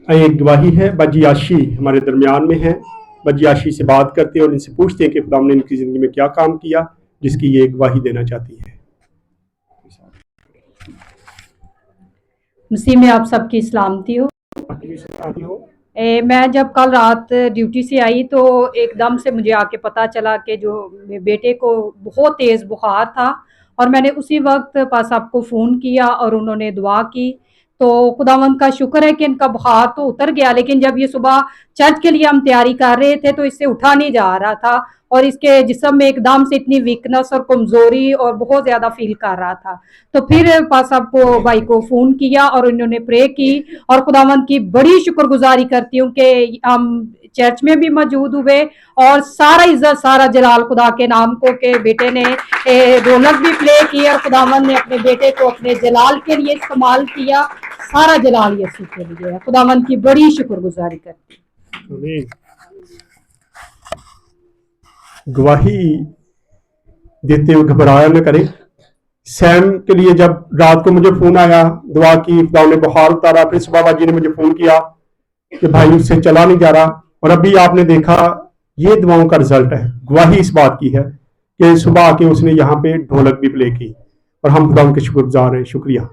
एक गवाही है, बजियाशी हमारे दरमियान में है। बजियाशी से बात करते हैं और इनसे पूछते हैं कि खुदा ने इनकी ज़िंदगी में क्या काम किया जिसकी ये गवाही देना चाहती है। मसीह में आप सबकी सलामती हो। मैं जब कल रात ड्यूटी से आई तो एकदम से मुझे आके पता चला कि जो मेरे बेटे को बहुत तेज़ बुखार था और मैंने उसी वक्त पास आपको फ़ोन किया और उन्होंने दुआ की। तो खुदावंद का शुक्र है कि इनका बुखार तो उतर गया, लेकिन जब ये सुबह चर्च के लिए हम तैयारी कर रहे थे तो इससे उठा नहीं जा रहा था और इसके जिस्म में एकदम से इतनी वीकनेस और कमज़ोरी और बहुत ज़्यादा फील कर रहा था। तो फिर पास आपको भाई को फ़ोन किया और उन्होंने प्रे की और खुदावंद की बड़ी शुक्रगुजारी करती हूँ कि हम चर्च में भी मौजूद हुए और सारा इज्जत सारा जलाल खुदा के नाम को के बेटे ने ढोलक भी प्ले की और खुदावंद ने अपने बेटे को अपने जलाल के लिए इस्तेमाल किया। सारा जलाल यीशु के लिए है। खुदावंद की बड़ी शुक्रगुजारी करती हूँ। गवाही देते हुए घबराया न करें। सैम के लिए जब रात को मुझे फोन आया, दुआ की, खुदा ने बुखार उतारा, फिर सुबह बाजी ने मुझे फोन किया कि भाई उससे चला नहीं जा रहा, और अभी आपने देखा ये दुआओं का रिजल्ट है। गवाही इस बात की है कि सुबह आके उसने यहाँ पे ढोलक भी प्ले की और हम खुदा उनके शुक्रगुजार हैं। शुक्रिया।